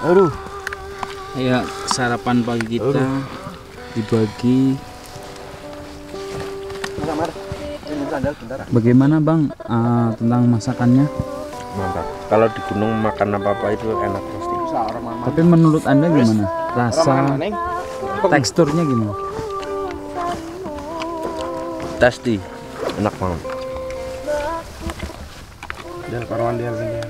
Aduh. Ya, sarapan pagi kita dibagi. Bagaimana Bang tentang masakannya? Mantap. Kalau di gunung makan apa-apa itu enak pasti. Tapi menurut Anda gimana? Rasa, teksturnya gimana? Tasty. Enak banget. Dan karuan dia sini.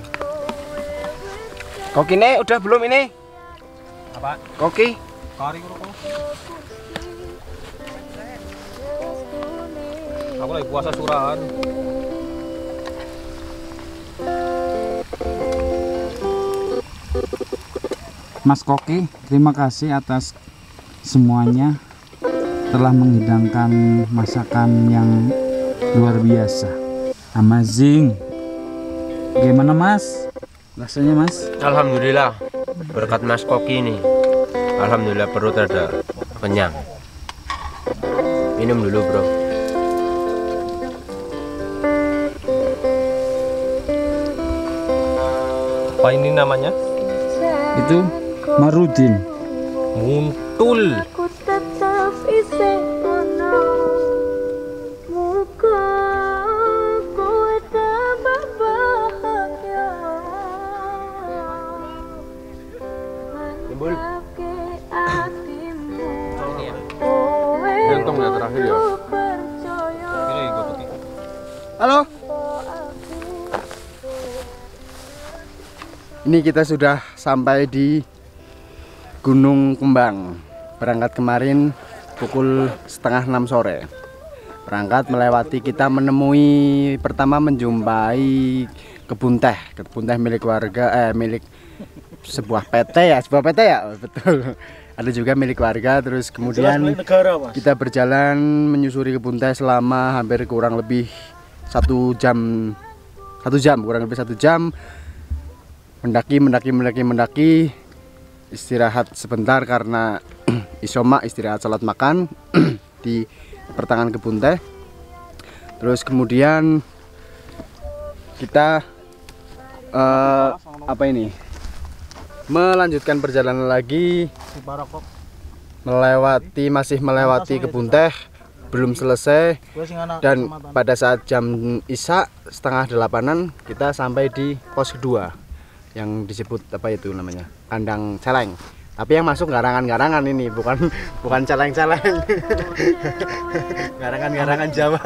Koki ini udah belum ini? Apa? Koki? Kari rokok. Aku lagi puasa surahan. Mas Koki, terima kasih atas semuanya telah menghidangkan masakan yang luar biasa. Amazing. Gimana Mas? Rasanya Mas? Alhamdulillah. Berkat Mas Koki ini. Alhamdulillah perut ada kenyang. Minum dulu, Bro. Apa ini namanya? Itu Marudin. Muntul. Aku tetap isih ono muka kowe tambah bahagia mantapke hatimu kowe Ganteng ya terakhir ya. percaya. Ini gue putih. Halo. Ini kita sudah sampai di Gunung Kembang. Berangkat kemarin pukul 5:30 sore. Berangkat melewati, kita menemui pertama menjumpai kebun teh milik warga, milik sebuah PT ya, Oh, betul. Ada juga milik warga. Terus kemudian kita berjalan menyusuri kebun teh selama hampir kurang lebih 1 jam, kurang lebih 1 jam. Mendaki, istirahat sebentar karena isoma, istirahat salat makan di pertengahan kebun teh. Terus kemudian kita melanjutkan perjalanan lagi, masih melewati kebun teh, belum selesai. Dan pada saat jam Isya 7:30 kita sampai di pos kedua yang disebut apa itu namanya, kandang celeng. Tapi yang masuk garangan-garangan ini, bukan celeng-celeng. Garangan-garangan Jawa.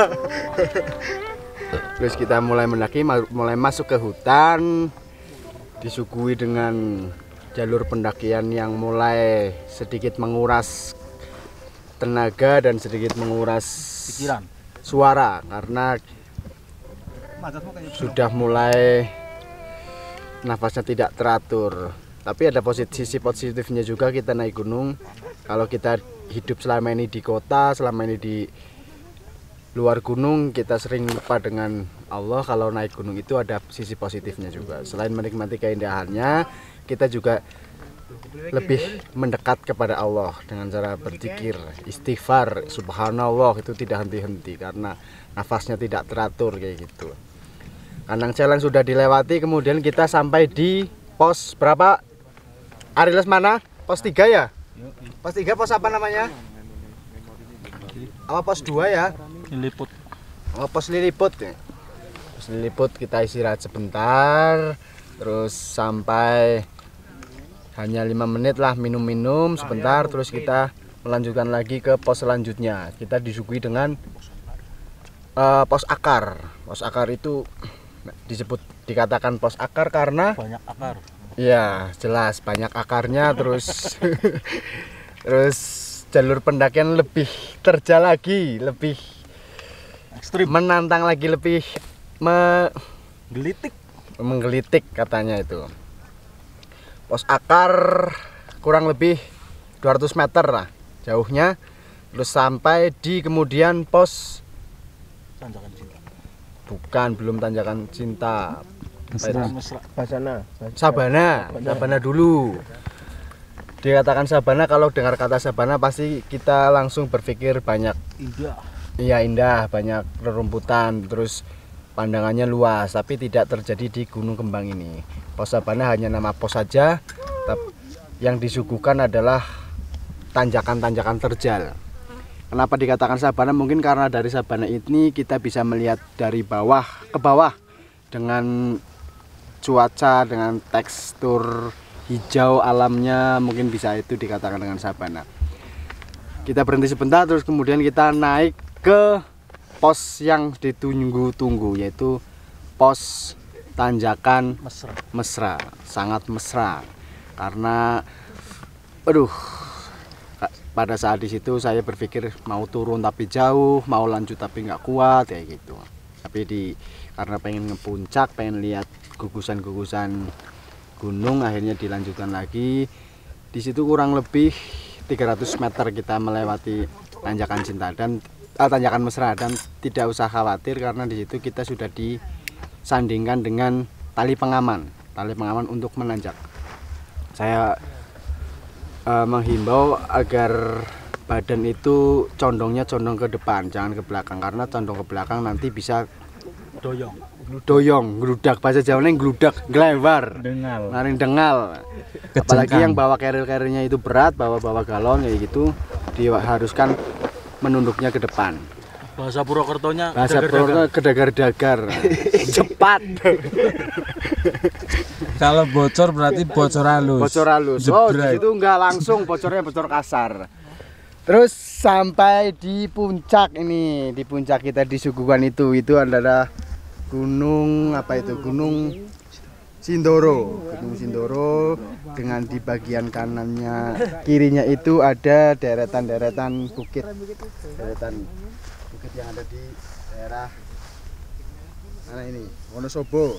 Terus kita mulai mendaki, mulai masuk ke hutan, disuguhi dengan jalur pendakian yang mulai sedikit menguras tenaga dan sedikit menguras pikiran, suara, karena sudah mulai nafasnya tidak teratur. Tapi ada sisi positifnya juga kita naik gunung. Kalau kita hidup selama ini di kota, selama ini di luar gunung, kita sering lupa dengan Allah. Kalau naik gunung itu ada sisi positifnya juga. Selain menikmati keindahannya, kita juga lebih mendekat kepada Allah dengan cara berzikir, istighfar, subhanallah, itu tidak henti-henti karena nafasnya tidak teratur kayak gitu. Kandang celeng sudah dilewati, kemudian kita sampai di pos berapa? Ariles mana? Pos 3 ya? Pos 3 pos apa namanya? Apa pos 2 ya? Liliput. Oh, pos Liliput ya. Pos Liliput kita istirahat sebentar, terus sampai hanya 5 menit lah, minum-minum sebentar, terus kita melanjutkan lagi ke pos selanjutnya. Kita disuguhi dengan pos akar. Pos akar itu dikatakan pos akar karena Banyak akar. ya jelas banyak akarnya. Terus terus jalur pendakian lebih terjal lagi, lebih ekstrim, menantang lagi, lebih menggelitik katanya itu. Pos akar kurang lebih 200 meter lah jauhnya, terus sampai di kemudian pos belum tanjakan cinta. Sabana dulu. Dikatakan sabana, kalau dengar kata sabana pasti kita langsung berpikir banyak indah. Iya, indah, banyak rerumputan, terus pandangannya luas, tapi tidak terjadi di Gunung Kembang ini. Pos sabana hanya nama pos saja, yang disuguhkan adalah tanjakan-tanjakan terjal. Kenapa dikatakan sabana? Mungkin karena dari sabana ini kita bisa melihat dari bawah ke bawah dengan cuaca, dengan tekstur hijau alamnya, mungkin bisa itu dikatakan dengan sabana. Kita berhenti sebentar, terus kemudian kita naik ke pos yang ditunggu-tunggu, yaitu pos tanjakan mesra. Sangat mesra karena pada saat di situ saya berpikir mau turun tapi jauh, mau lanjut tapi nggak kuat kayak gitu. Tapi karena pengen ngepuncak, pengen lihat gugusan-gugusan gunung, akhirnya dilanjutkan lagi. Di situ kurang lebih 300 meter kita melewati tanjakan cinta dan tanjakan mesra, dan tidak usah khawatir karena di situ kita sudah disandingkan dengan tali pengaman untuk menanjak. Saya menghimbau agar badan itu condong ke depan, jangan ke belakang, karena condong ke belakang nanti bisa doyong, geludak, bahasa Jawanya geludak, gelebar, naring dengal. Apalagi yang bawa carrier-carriernya itu berat, bawa galon kayak gitu, diharuskan menunduknya ke depan. Bahasa Purwokertonya kedagar-dagar. Cepat. Kalau bocor berarti bocor halus. Bocor halus. Oh, di situ enggak langsung bocornya, bocor kasar. Terus sampai di puncak ini, di puncak kita disuguhkan itu adalah gunung apa itu? Gunung Sindoro. Gunung Sindoro dengan di bagian kanannya, kirinya itu ada deretan-deretan bukit. Deretan bukit yang ada di daerah mana ini? Wonosobo.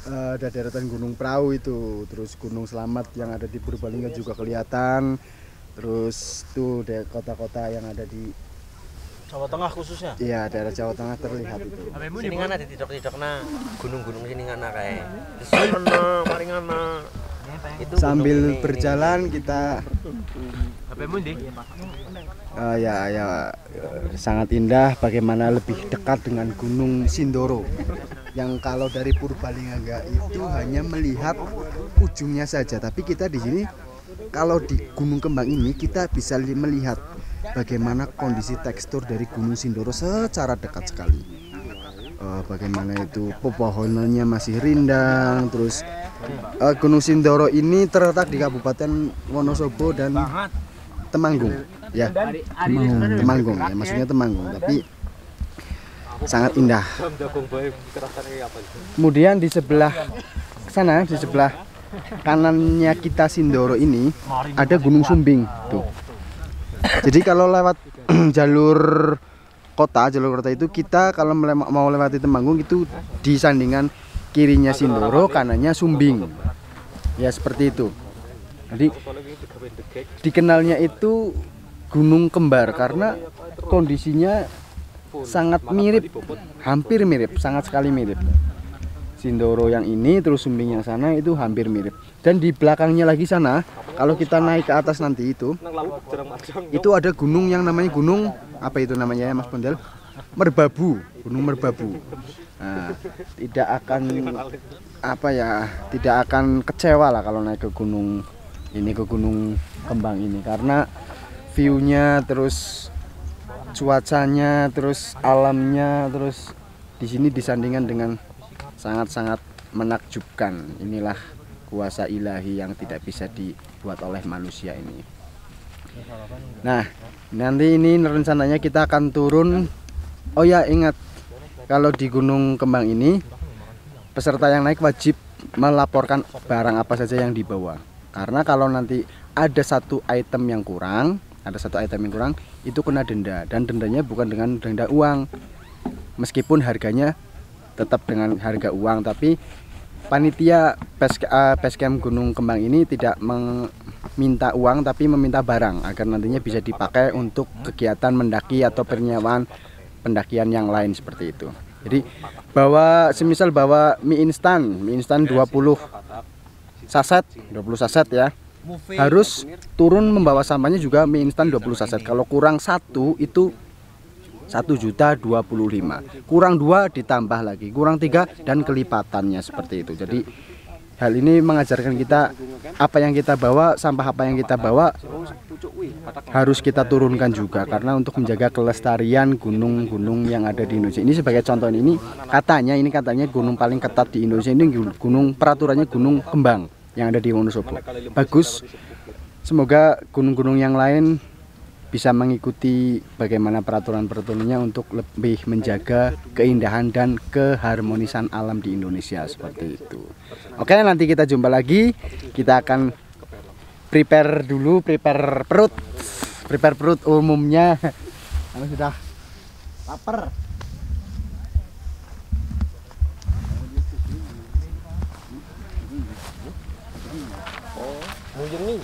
Ada deretan Gunung Prau itu, terus Gunung Selamat yang ada di Purbalingga juga kelihatan. Terus tuh kota-kota yang ada di Jawa Tengah khususnya. Iya, daerah Jawa Tengah terlihat itu. Sini kan ada tidok-tidokna gunung-gunung sini kan kayak. Sono maringana. Itu sambil berjalan kita ya sangat indah bagaimana lebih dekat dengan Gunung Sindoro. Yang kalau dari Purbalingga itu hanya melihat ujungnya saja, tapi kita di sini kalau di Gunung Kembang ini kita bisa melihat bagaimana kondisi tekstur dari Gunung Sindoro secara dekat sekali. Bagaimana itu pepohonannya masih rindang. Terus Gunung Sindoro ini terletak di Kabupaten Wonosobo dan Temanggung, ya. Temanggung, ya, maksudnya Temanggung, tapi sangat indah. Kemudian di sebelah sana, di sebelah kanannya kita Sindoro ini ada Gunung Sumbing tuh. Jadi kalau lewat jalur kota itu kita kalau mau lewati Temanggung itu disandingkan kirinya Sindoro, kanannya Sumbing. Ya seperti itu. Jadi dikenalnya itu gunung kembar karena kondisinya sangat mirip, hampir mirip, sangat sekali mirip. Sindoro yang ini terus Sumbing yang sana itu hampir mirip. Dan di belakangnya lagi sana, kalau kita naik ke atas nanti itu ada gunung yang namanya gunung apa itu namanya ya Mas Pondel? Merbabu, Gunung Merbabu. Nah, tidak akan kecewa lah kalau naik ke gunung ini, ke Gunung Kembang ini, karena view-nya, terus cuacanya, terus alamnya, terus di sini disandingkan dengan sangat-sangat menakjubkan. Inilah kuasa ilahi yang tidak bisa dibuat oleh manusia ini. Nah, nanti ini rencananya kita akan turun. Oh ya, ingat kalau di Gunung Kembang ini peserta yang naik wajib melaporkan barang apa saja yang dibawa. Karena kalau nanti ada satu item yang kurang, itu kena denda, dan dendanya bukan dengan denda uang. Meskipun harganya tetap dengan harga uang, tapi panitia Basecamp Gunung Kembang ini tidak meminta uang tapi meminta barang agar nantinya bisa dipakai untuk kegiatan mendaki atau penyewaan pendakian yang lain seperti itu. Jadi semisal bawa mie instan 20 saset ya. Harus turun membawa sampahnya juga mie instan 20 saset. Kalau kurang satu itu 1.025.000, kurang 2 ditambah lagi, kurang 3 dan kelipatannya seperti itu. Jadi Hal ini mengajarkan kita apa yang kita bawa, sampah apa yang kita bawa harus kita turunkan juga, karena untuk menjaga kelestarian gunung-gunung yang ada di Indonesia. Ini sebagai contoh, ini katanya gunung paling ketat di Indonesia, ini gunung, peraturannya Gunung Kembang yang ada di Wonosobo. Bagus. Semoga gunung-gunung yang lain bisa mengikuti bagaimana peraturan-peraturannya untuk lebih menjaga keindahan dan keharmonisan alam di Indonesia seperti itu. Oke, nanti kita jumpa lagi. Kita akan prepare perut umumnya. Karena sudah lapar. Muyung nih.